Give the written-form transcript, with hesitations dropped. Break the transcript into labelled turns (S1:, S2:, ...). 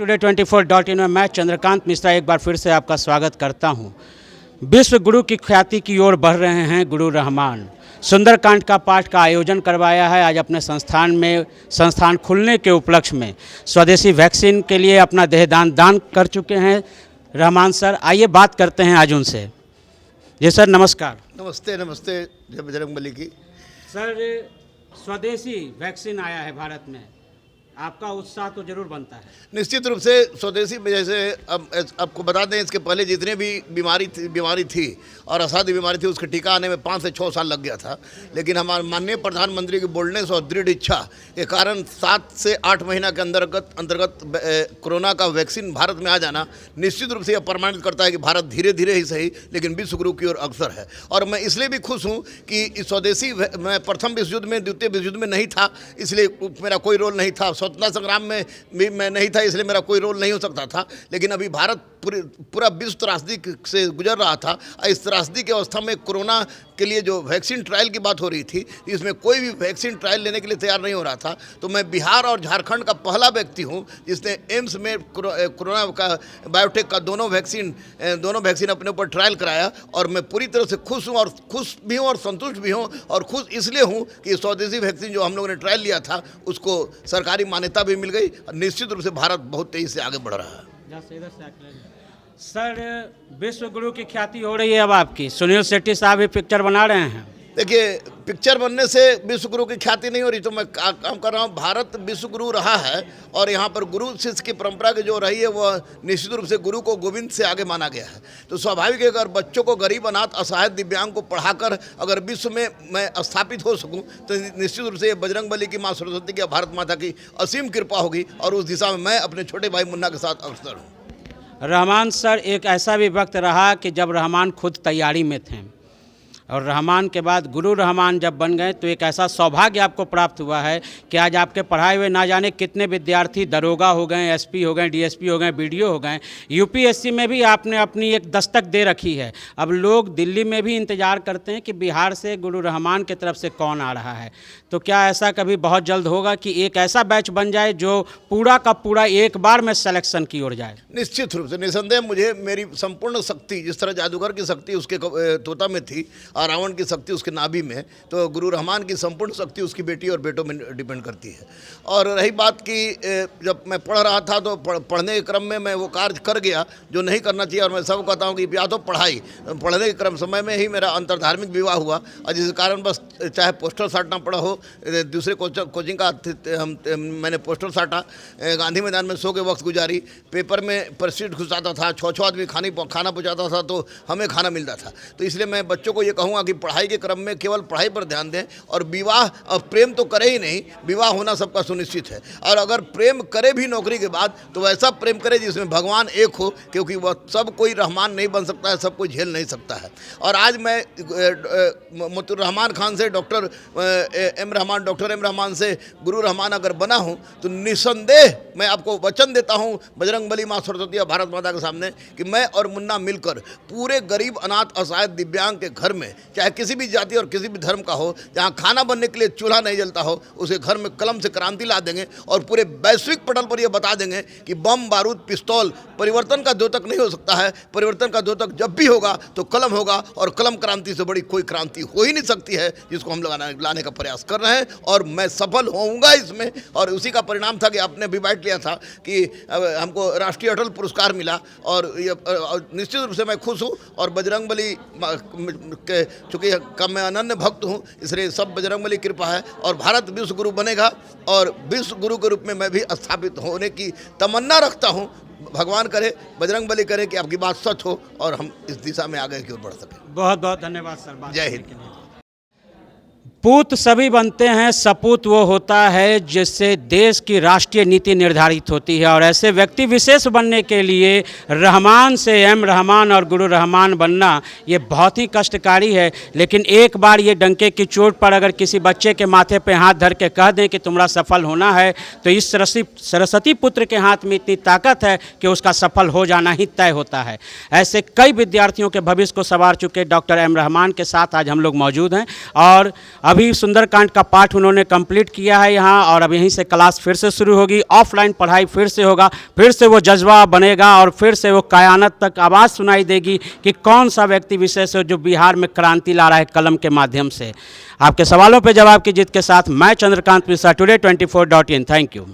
S1: Today 24.in में मैं चंद्रकांत मिश्रा एक बार फिर से आपका स्वागत करता हूं। विश्व गुरु की ख्याति की ओर बढ़ रहे हैं गुरु रहमान। सुंदरकांड का पाठ का आयोजन करवाया है आज अपने संस्थान खुलने के उपलक्ष्य में। स्वदेशी वैक्सीन के लिए अपना दान कर चुके हैं रहमान सर। आइए बात करते हैं आज उनसे। जी सर, नमस्कार।
S2: नमस्ते नमस्ते जय बजरंगबली की।
S1: सर, स्वदेशी वैक्सीन आया है भारत में, आपका उत्साह तो जरूर बनता है।
S2: निश्चित रूप से स्वदेशी में जैसे अब आपको बता दें, इसके पहले जितने भी बीमारी थी और असाध्य बीमारी थी, उसका टीका आने में 5 से 6 साल लग गया था। लेकिन हमारे माननीय प्रधानमंत्री की बोल्डनेस और दृढ़ इच्छा के कारण 7 से 8 महीना के अंतर्गत कोरोना का वैक्सीन भारत में आ जाना निश्चित रूप से यह प्रमाणित करता है कि भारत धीरे धीरे ही सही लेकिन विश्व गुरु की ओर अग्रसर है। और मैं इसलिए भी खुश हूँ कि इस स्वदेशी, मैं प्रथम विश्व युद्ध में, द्वितीय विश्व युद्ध में नहीं था, इसलिए मेरा कोई रोल नहीं था। स्वतंत्रता संग्राम में भी मैं नहीं था, इसलिए मेरा कोई रोल नहीं हो सकता था। लेकिन अभी भारत पूरा विश्व त्रासदी से गुजर रहा था। इस त्रासदी की अवस्था में कोरोना के लिए जो वैक्सीन ट्रायल की बात हो रही थी, इसमें कोई भी वैक्सीन ट्रायल लेने के लिए तैयार नहीं हो रहा था। तो मैं बिहार और झारखंड का पहला व्यक्ति हूं जिसने एम्स में कोरोना का बायोटेक का दोनों वैक्सीन अपने ऊपर ट्रायल कराया। और मैं पूरी तरह से खुश हूं, और खुश भी हूं और संतुष्ट भी हूं। और खुश इसलिए हूं कि स्वदेशी वैक्सीन जो हम लोगों ने ट्रायल लिया था उसको सरकारी मान्यता भी मिल गई। निश्चित रूप से भारत बहुत तेजी से आगे बढ़ रहा है।
S1: सर, विश्व गुरु की ख्याति हो रही है अब आपकी। सुनील शेट्टी साहब भी पिक्चर बना रहे हैं।
S2: देखिए, पिक्चर बनने से विश्व गुरु की ख्याति नहीं हो रही, तो मैं काम कर रहा हूँ। भारत विश्व गुरु रहा है और यहाँ पर गुरु शिष्य की परंपरा की जो रही है वह निश्चित रूप से गुरु को गोविंद से आगे माना गया है। तो स्वाभाविक है, अगर बच्चों को गरीब, अनाथ, असहाय, दिव्यांग को पढ़ाकर अगर विश्व में मैं स्थापित हो सकूँ तो निश्चित रूप से बजरंगबली की माँ सरस्वती की, भारत माता की असीम कृपा होगी। और उस दिशा में मैं अपने छोटे भाई मुन्ना के साथ अग्रसर हूँ।
S1: रहमान सर, एक ऐसा भी वक्त रहा कि जब रहमान खुद तैयारी में थे और रहमान के बाद गुरु रहमान जब बन गए तो एक ऐसा सौभाग्य आपको प्राप्त हुआ है कि आज आपके पढ़ाए हुए ना जाने कितने विद्यार्थी दरोगा हो गए, एसपी हो गए, डीएसपी हो गए, बीडीओ हो गए। यूपीएससी में भी आपने अपनी एक दस्तक दे रखी है। अब लोग दिल्ली में भी इंतजार करते हैं कि बिहार से गुरु रहमान की तरफ से कौन आ रहा है। तो क्या ऐसा कभी बहुत जल्द होगा कि एक ऐसा बैच बन जाए जो पूरा का पूरा एक बार में सिलेक्शन की ओर जाए?
S2: निश्चित रूप से, निसंदेह मुझे मेरी संपूर्ण शक्ति, जिस तरह जादूगर की शक्ति उसके तोता में थी और रावण की शक्ति उसके नाभि में, तो गुरु रहमान की संपूर्ण शक्ति उसकी बेटी और बेटों में डिपेंड करती है। और रही बात कि जब मैं पढ़ रहा था तो पढ़ने के क्रम में मैं वो कार्य कर गया जो नहीं करना चाहिए। और मैं सब कहता हूँ कि या तो पढ़ने के क्रम समय में ही मेरा अंतर्धार्मिक विवाह हुआ, और जिस कारण बस चाहे पोस्टर साटना पड़ा हो, दूसरे कोचिंग का मैंने पोस्टर साटा, गांधी मैदान में सो के वक्त गुजारी, पेपर में प्रेसिडेंट घुस आता था, 6 आदमी खाना पहुँचाता था तो हमें खाना मिलता था। तो इसलिए मैं बच्चों को ये कहूँगा कि पढ़ाई के क्रम में केवल पढ़ाई पर ध्यान दें, और विवाह और प्रेम तो करे ही नहीं, विवाह होना सबका सुनिश्चित है। और अगर प्रेम करे भी नौकरी के बाद तो वैसा प्रेम करे जिसमें भगवान एक हो, क्योंकि वह सब कोई रहमान नहीं बन सकता है, सब कोई झेल नहीं सकता है। और आज मैं मोतुर रहमान खान से डॉक्टर एम रहमान से गुरु रहमान अगर बना हूं तो निसंदेह मैं आपको वचन देता हूं बजरंगबली माँ सरस्वती और भारत माता के सामने कि मैं और मुन्ना मिलकर पूरे गरीब, अनाथ, असहाय, दिव्यांग के घर में, चाहे किसी भी जाति और किसी भी धर्म का हो, जहां खाना बनने के लिए चूल्हा नहीं जलता हो, उसके घर में कलम से क्रांति ला देंगे। और पूरे वैश्विक पटल पर यह बता देंगे कि बम, बारूद, पिस्तौल परिवर्तन का द्योतक नहीं हो सकता है। परिवर्तन का द्योतक जब भी होगा तो कलम होगा, और कलम क्रांति से बड़ी कोई क्रांति हो ही नहीं सकती है, जिसको हम लाने का प्रयास कर रहे हैं। और मैं सफल होऊंगा इसमें। और उसी का परिणाम था कि आपने भी बाइट लिया था कि हमको राष्ट्रीय अटल पुरस्कार मिला। और निश्चित रूप से मैं खुश हूँ। और बजरंगबली के चूँकि मैं अनन्य भक्त हूँ, इसलिए सब बजरंगबली कृपा है। और भारत विश्व गुरु बनेगा, और विश्व गुरु के रूप में मैं भी स्थापित होने की तमन्ना रखता हूँ। भगवान करे, बजरंगबली करे कि आपकी बात सच हो और हम इस दिशा में आगे की ओर बढ़ सकें।
S1: बहुत बहुत धन्यवाद सर।
S2: जय हिंद।
S1: पूत सभी बनते हैं, सपूत वो होता है जिससे देश की राष्ट्रीय नीति निर्धारित होती है। और ऐसे व्यक्ति विशेष बनने के लिए रहमान से एम रहमान और गुरु रहमान बनना ये बहुत ही कष्टकारी है। लेकिन एक बार ये डंके की चोट पर अगर किसी बच्चे के माथे पे हाथ धर के कह दें कि तुम्हारा सफल होना है, तो इस सरस्वती पुत्र के हाथ में इतनी ताकत है कि उसका सफल हो जाना ही तय होता है। ऐसे कई विद्यार्थियों के भविष्य को संवार चुके डॉक्टर एम रहमान के साथ आज हम लोग मौजूद हैं। और अभी सुंदरकांड का पाठ उन्होंने कंप्लीट किया है यहाँ, और अब यहीं से क्लास फिर से शुरू होगी, ऑफलाइन पढ़ाई फिर से होगा, फिर से वो जज्बा बनेगा और फिर से वो कयामत तक आवाज़ सुनाई देगी कि कौन सा व्यक्ति विशेष है जो बिहार में क्रांति ला रहा है कलम के माध्यम से। आपके सवालों पर जवाब की जीत के साथ मैं Chandrakant Mishra, today 24.in। Thank you.